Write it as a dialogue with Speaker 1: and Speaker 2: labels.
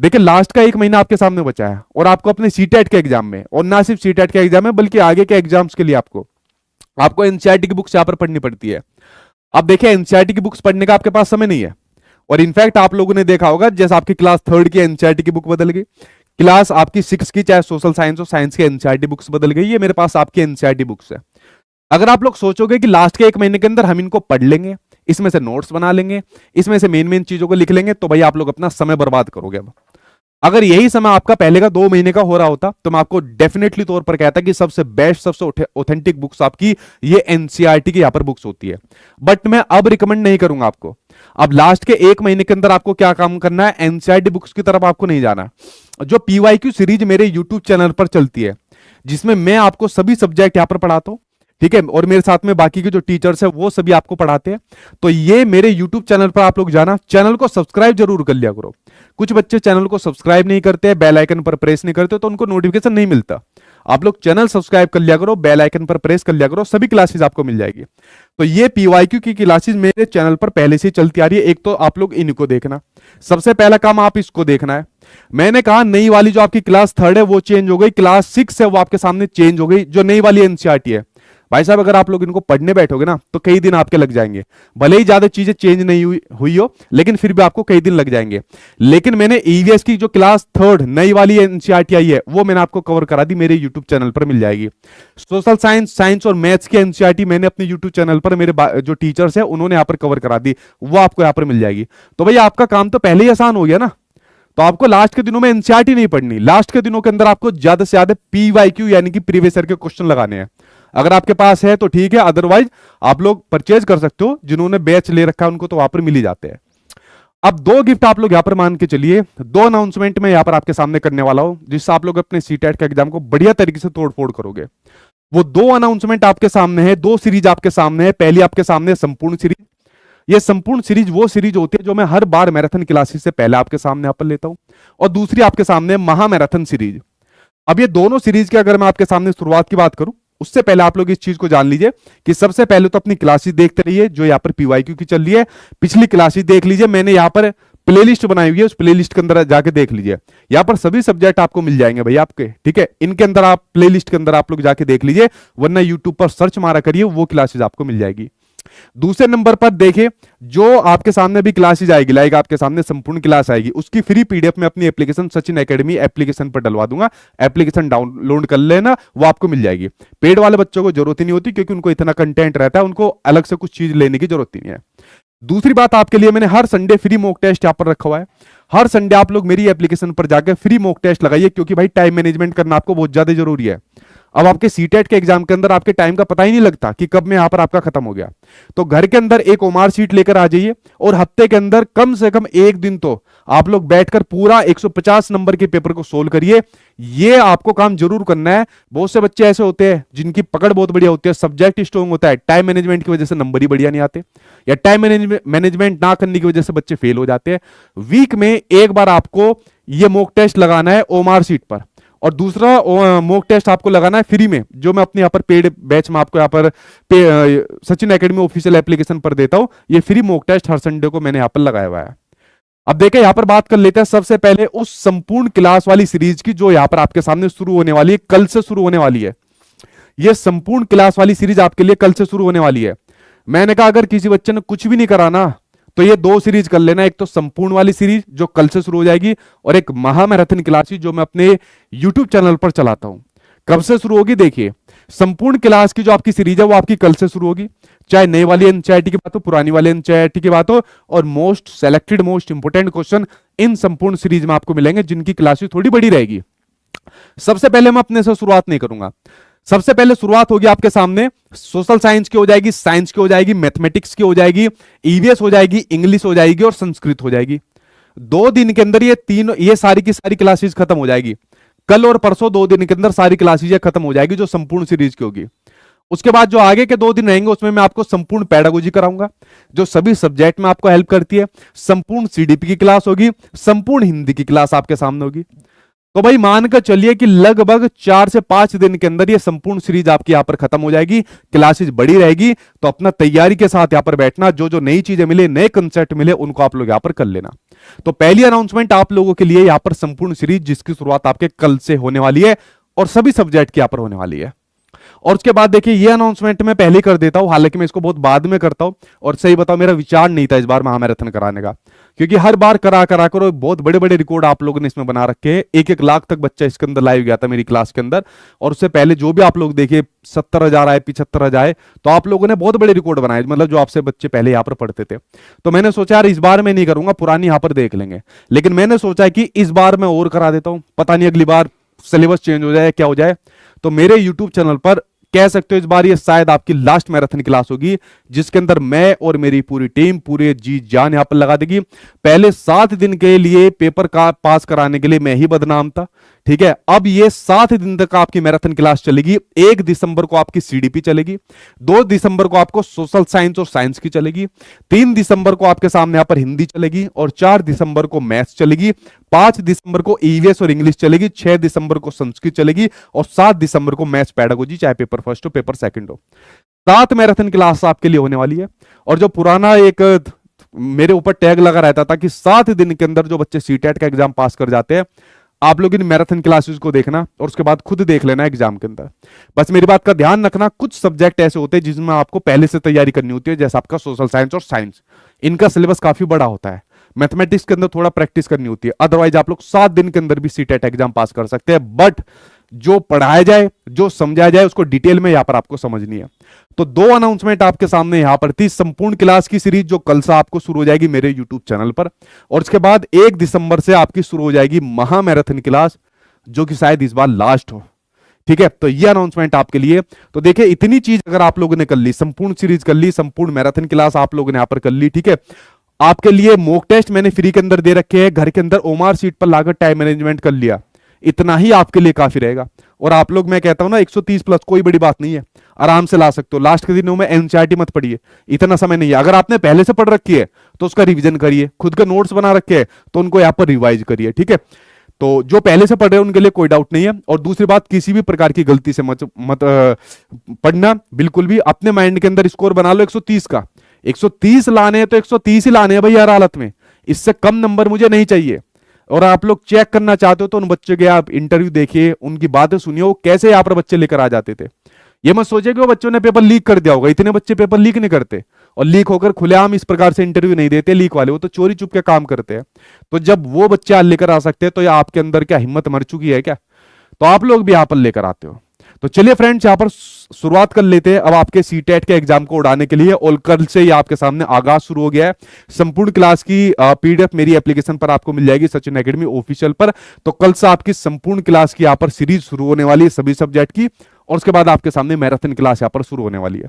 Speaker 1: देखिए लास्ट का 1 महीना आपके सामने बचा है और आपको अपने सीटेट के एग्जाम में, और ना सिर्फ सीटेट के एग्जाम में बल्कि आगे के एग्जाम्स के लिए आपको आपको एनसीईआरटी की बुक्स यहां पर पढ़नी पड़ती है। अब देखिए एनसीईआरटी की बुक्स पढ़ने का आपके पास समय नहीं है, और इनफैक्ट आप लोगों ने देखा होगा जैसे आपकी क्लास 3rd की एनसीईआरटी की बुक बदल गई, क्लास आपकी 6 की चाहे सोशल साइंस और साइंस की एनसीईआरटी बुक्स बदल गई, ये मेरे पास आपकी एनसीईआरटी बुक्स है। अगर आप लोग सोचोगे कि लास्ट के 1 महीने के अंदर हम इनको पढ़ लेंगे, इसमें से नोट्स बना लेंगे, इसमें से मेन मेन चीजों को लिख लेंगे, तो भाई आप लोग अपना समय बर्बाद करोगे। अब अगर यही समय आपका पहले का 2 महीने का हो रहा होता तो मैं आपको डेफिनेटली तौर पर कहता कि सबसे बेस्ट, सबसे ऑथेंटिक बुक्स आपकी ये एनसीईआरटी की यहां पर बुक्स होती है। बट मैं अब रिकमेंड नहीं करूंगा आपको। अब लास्ट के 1 महीने के अंदर आपको क्या काम करना है, एनसीईआरटी बुक्स की तरफ आपको नहीं जाना। जो पीवाईक्यू सीरीज मेरे यूट्यूब चैनल पर चलती है, जिसमें मैं आपको सभी सब्जेक्ट यहां पर पढ़ाता हूं, ठीक है, और मेरे साथ में बाकी के जो टीचर्स है वो सभी आपको पढ़ाते हैं, तो ये मेरे YouTube चैनल पर आप लोग जाना, चैनल को सब्सक्राइब जरूर कर लिया करो। कुछ बच्चे चैनल को सब्सक्राइब नहीं करते, बेल आइकन पर प्रेस नहीं करते, तो उनको नोटिफिकेशन नहीं मिलता। आप लोग चैनल सब्सक्राइब कर लिया करो, बेल आइकन पर प्रेस कर लिया करो, सभी क्लासेस आपको मिल जाएगी। तो ये पीवाईक्यू की क्लासेस मेरे चैनल पर पहले से चलती आ रही है। एक तो आप लोग इनको देखना, सबसे पहला काम आप इसको देखना है। मैंने कहा नई वाली जो आपकी क्लास 3rd है वो चेंज हो गई, क्लास 6 है वो आपके सामने चेंज हो गई, जो नई वाली एनसीईआरटी है। भाई साहब अगर आप लोग इनको पढ़ने बैठोगे ना तो कई दिन आपके लग जाएंगे, भले ही ज्यादा चीजें चेंज नहीं हुई हो, लेकिन फिर भी आपको कई दिन लग जाएंगे। लेकिन मैंने ईवीएस की जो क्लास 3rd नई वाली एनसीईआरटी आई है वो मैंने आपको कवर करा दी, मेरे यूट्यूब चैनल पर मिल जाएगी। सोशल साइंस, साइंस और मैथ्स की एनसीईआरटी मैंने अपने यूट्यूब चैनल पर मेरे जो टीचर्स है उन्होंने यहाँ पर कवर करा दी, वो आपको यहाँ पर मिल जाएगी। तो भाई आपका काम तो पहले ही आसान हो गया ना। तो आपको लास्ट के दिनों में एनसीईआरटी नहीं पढ़नी, लास्ट के दिनों के अंदर आपको ज्यादा से ज्यादा पीवाईक्यू यानी कि प्रीवियस ईयर के क्वेश्चन लगाने हैं। अगर आपके पास है तो ठीक है, अदरवाइज आप लोग परचेज कर सकते हो, जिन्होंने बैच ले रखा है उनको तो वहां पर मिल ही जाते हैं। अब 2 गिफ्ट आप लोग यहां पर मान के चलिए, 2 अनाउंसमेंट मैं यहां पर आपके सामने करने वाला हूं, जिससे आप लोग अपने सीटेट के एग्जाम को बढ़िया तरीके से तोड़फोड़ करोगे। वो 2 अनाउंसमेंट आपके सामने है, 2 सीरीज आपके सामने है। पहली आपके सामने संपूर्ण सीरीज, ये संपूर्ण सीरीज वो सीरीज होती है जो मैं हर बार मैराथन क्लासेस से पहले आपके सामने यहाँ पर लेता हूं, और दूसरी आपके सामने महा मैराथन सीरीज। अब ये दोनों सीरीज की अगर मैं आपके सामने शुरुआत की बात करूं, उससे पहले आप लोग इस चीज को जान लीजिए कि सबसे पहले तो अपनी क्लासेस देखते रहिए जो यहाँ पर पीवाईक्यू की चल रही है। पिछली क्लासेस देख लीजिए, मैंने यहाँ पर प्लेलिस्ट बनाई हुई है, उस प्लेलिस्ट के अंदर जाके देख लीजिए। यहाँ पर सभी सब्जेक्ट आपको मिल जाएंगे भाई आपके, ठीक है, इनके अंदर आप प्लेलिस्ट के अंदर आप लोग जाके देख लीजिए, वरना यूट्यूब पर सर्च मारा करिए, वो क्लासेस आपको मिल जाएगी। दूसरे नंबर पर देखिए, जो आपके सामने भी क्लासेज आएगी, लाइक आपके सामने संपूर्ण क्लास आएगी, उसकी फ्री पीडीएफ में अपनी एप्लीकेशन सचिन एकेडमी एप्लीकेशन पर डलवा दूंगा, एप्लीकेशन डाउनलोड कर लेना, वो आपको मिल जाएगी। पेड वाले बच्चों को जरूरत ही नहीं होती, क्योंकि उनको इतना कंटेंट रहता है, उनको अलग से कुछ चीज लेने की जरूरत ही नहीं है। दूसरी बात, आपके लिए मैंने हर संडे फ्री मॉक टेस्ट यहां पर रखा हुआ है। हर संडे आप लोग मेरी एप्लीकेशन पर जाकर फ्री मॉक टेस्ट लगाइए, क्योंकि भाई टाइम मैनेजमेंट करना आपको बहुत ज्यादा जरूरी है। अब आपके सीटेट के एग्जाम के अंदर आपके टाइम का पता ही नहीं लगता कि कब में यहां पर आपका खत्म हो गया। तो घर के अंदर एक ओमार शीट लेकर आ जाइए, और हफ्ते के अंदर कम से कम 1 दिन तो आप लोग बैठकर पूरा 150 नंबर के पेपर को सोल्व करिए। ये आपको काम जरूर करना है। बहुत से बच्चे ऐसे होते हैं जिनकी पकड़ बहुत बढ़िया होती है, सब्जेक्ट स्ट्रॉन्ग होता है, टाइम मैनेजमेंट की वजह से नंबर ही बढ़िया नहीं आते, या टाइम मैनेजमेंट ना करने की वजह से बच्चे फेल हो जाते हैं। वीक में एक बार आपको ये मॉक टेस्ट लगाना है ओमार शीट पर, और दूसरा मॉक टेस्ट आपको लगाना है फ्री में, जो मैं अपने यहाँ पर पेड बैच में आपको यहाँ पर सचिन एकेडमी ऑफिशियल एप्लीकेशन पर देता हूं। ये फ्री मॉक टेस्ट हर संडे को मैंने यहाँ पर लगाया हुआ है। अब देखें, यहाँ पर बात कर लेते हैं सबसे पहले उस संपूर्ण क्लास वाली सीरीज की, जो यहाँ पर आपके सामने शुरू होने वाली है, कल से शुरू होने वाली है। ये संपूर्ण क्लास वाली सीरीज आपके लिए कल से शुरू होने वाली है। मैंने कहा अगर किसी बच्चे ने कुछ भी नहीं कराना तो ये 2 सीरीज कर लेना, एक तो संपूर्ण वाली सीरीज जो कल से शुरू हो जाएगी, और एक महा मैराथन क्लास जो मैं अपने YouTube चैनल पर चलाता हूं। कब से शुरू होगी, देखिए, संपूर्ण क्लास की जो आपकी सीरीज है वो आपकी कल से शुरू होगी, चाहे नई वाली एनसीईआरटी की बात हो, पुरानी वाली एनसीईआरटी की बात हो, और most selected most important question in संपूर्ण सीरीज में आपको मिलेंगे, जिनकी क्लासेस थोड़ी बड़ी रहेगी। सबसे पहले मैं अपने से शुरुआत नहीं करूंगा, सबसे पहले शुरुआत होगी आपके सामने सोशल साइंस की हो जाएगी, साइंस की हो जाएगी, मैथमेटिक्स की हो जाएगी, ईवीएस हो जाएगी, इंग्लिश हो जाएगी और संस्कृत हो जाएगी। 2 दिन के अंदर ये सारी की सारी क्लासेस खत्म हो जाएगी। कल और परसों 2 दिन के अंदर सारी क्लासेस खत्म हो जाएगी, जो संपूर्ण सीरीज की होगी। उसके बाद जो आगे के 2 दिन रहेंगे उसमें मैं आपको संपूर्ण पेडागोजी कराऊंगा, जो सभी सब्जेक्ट में आपको हेल्प करती है। संपूर्ण सीडीपी की क्लास होगी, संपूर्ण हिंदी की क्लास आपके सामने होगी। तो भाई मानकर चलिए कि लगभग 4 से 5 दिन के अंदर ये संपूर्ण सीरीज आपकी यहां पर खत्म हो जाएगी, क्लासेस बड़ी रहेगी। तो अपना तैयारी के साथ यहां पर बैठना, जो जो नई चीजें मिले, नए कंसेप्ट मिले, उनको आप लोग यहां पर कर लेना। तो पहली अनाउंसमेंट आप लोगों के लिए यहां पर संपूर्ण सीरीज जिसकी शुरुआत आपके कल से होने वाली है और सभी सब्जेक्ट की यहां पर होने वाली है। और उसके बाद देखिए ये अनाउंसमेंट मैं पहले कर देता हूं, हालांकि मैं इसको बहुत बाद में करता हूं। और सही बताओ मेरा विचार नहीं था इस बार महामैराथन कराने का, क्योंकि हर बार करा करा कर बहुत बड़े बड़े रिकॉर्ड आप लोगों ने इसमें बना रखे हैं। 1-1 लाख तक बच्चा इसके अंदर लाइव गया था मेरी क्लास के अंदर। और उससे पहले जो भी आप लोग देखिए 70,000 आए, 75,000 आए, तो आप लोगों ने बहुत बड़े रिकॉर्ड बनाए, मतलब जो आपसे बच्चे पहले यहाँ पर पढ़ते थे। तो मैंने सोचा यार इस बार मैं नहीं करूंगा, पुरानी यहाँ पर देख लेंगे। लेकिन मैंने सोचा कि इस बार मैं और करा देता हूं, पता नहीं अगली बार सिलेबस चेंज हो जाए क्या हो जाए। तो मेरे यूट्यूब चैनल पर कह सकते हो इस बार ये शायद आपकी लास्ट मैराथन क्लास होगी, जिसके अंदर मैं और मेरी पूरी टीम पूरे जी जान यहां पर लगा देगी। पहले 7 दिन के लिए पेपर का पास कराने के लिए मैं ही बदनाम था, ठीक है। अब ये 7 दिन तक आपकी मैराथन क्लास चलेगी। 1 दिसंबर को आपकी सीडीपी चलेगी, 2 दिसंबर को आपको सोशल साइंस और साइंस की चलेगी, 3 दिसंबर को आपके सामने यहां पर हिंदी चलेगी, और 4 दिसंबर को मैथ्स चलेगी, 5 दिसंबर को ईवीएस और इंग्लिश चलेगी, 6 दिसंबर को संस्कृत चलेगी, और 7 दिसंबर को मैथ्स पेडागोजी, चाहे पेपर फर्स्ट हो पेपर सेकंड हो। 7 मैराथन क्लास आपके लिए होने वाली है। और जो पुराना एक मेरे ऊपर टैग लगा रहता था कि 7 दिन के अंदर जो बच्चे सीटेट का एग्जाम पास कर जाते हैं, आप लोग इन मैराथन क्लासेस को देखना और उसके बाद खुद देख लेना एग्जाम के अंदर। बस मेरी बात का ध्यान रखना, कुछ सब्जेक्ट ऐसे होते हैं जिसमें आपको पहले से तैयारी करनी होती है, जैसे आपका सोशल साइंस और साइंस, इनका सिलेबस काफी बड़ा होता है। मैथमेटिक्स के अंदर थोड़ा प्रैक्टिस करनी होती है, अदरवाइज आप लोग 7 दिन के अंदर भी सीटेट एग्जाम पास कर सकते हैं। बट जो पढ़ाया जाए, जो समझाया जाए, उसको डिटेल में यहां पर आपको समझनी है। तो 2 अनाउंसमेंट आपके सामने यहां पर थी। संपूर्ण क्लास की सीरीज जो कल से आपको शुरू हो जाएगी मेरे यूट्यूब चैनल पर, और उसके बाद 1 दिसंबर से आपकी शुरू हो जाएगी महामैराथन क्लास, जो कि शायद इस बार लास्ट हो, ठीक है। तो ये अनाउंसमेंट आपके लिए। तो देखिए इतनी चीज अगर आप लोगों ने कर ली, संपूर्ण सीरीज कर ली, संपूर्ण मैराथन क्लास आप लोगों ने यहां पर कर ली, ठीक है। आपके लिए मॉक टेस्ट मैंने फ्री के अंदर दे रखे हैं, घर के अंदर ओमार सीट पर लाकर टाइम मैनेजमेंट कर लिया, इतना ही आपके लिए काफी रहेगा। और आप लोग, मैं कहता हूं ना 130 प्लस कोई बड़ी बात नहीं है, आराम से ला सकते हो। लास्ट के दिनों में एनसीईआरटी मत पढ़िए, इतना समय नहीं है। अगर आपने पहले से पढ़ रखी है तो उसका रिवीजन करिए, खुद के नोट्स बना रखे हैं तो उनको यहाँ पर रिवाइज करिए, ठीक है। तो जो पहले से पढ़ रहे हैं उनके लिए कोई डाउट नहीं है। और दूसरी बात, किसी भी प्रकार की गलती से मत पढ़ना, बिल्कुल भी। अपने माइंड के अंदर स्कोर बना लो 130 का, 130 लाने हैं तो 130 ही लाने हैं भाई, हर हालत में। इससे कम नंबर मुझे नहीं चाहिए। और आप लोग चेक करना चाहते हो तो उन बच्चों के आप इंटरव्यू देखिए, उनकी बातें सुनिए, वो कैसे यहाँ पर बच्चे लेकर आ जाते थे। ये मत सोचिए कि वो बच्चों ने पेपर लीक कर दिया होगा, इतने बच्चे पेपर लीक नहीं करते, और लीक होकर खुलेआम इस प्रकार से इंटरव्यू नहीं देते लीक वाले, वो तो चोरी चुप के काम करते हैं। तो जब वो बच्चे लेकर आ सकते हैं तो या आपके अंदर क्या हिम्मत मर चुकी है क्या? तो आप लोग भी यहाँ पर लेकर आते हो। तो चलिए फ्रेंड्स, यहाँ पर शुरुआत कर लेते हैं अब आपके सीटेट के एग्जाम को उड़ाने के लिए। और कल से ही आपके सामने आगाज शुरू हो गया है। संपूर्ण क्लास की पीडीएफ मेरी एप्लीकेशन पर आपको मिल जाएगी, सचिन एकेडमी ऑफिशियल पर। तो कल से आपकी संपूर्ण क्लास की यहाँ पर सीरीज शुरू होने वाली है सभी सब्जेक्ट की, और उसके बाद आपके सामने मैराथन क्लास यहाँ पर शुरू होने वाली है।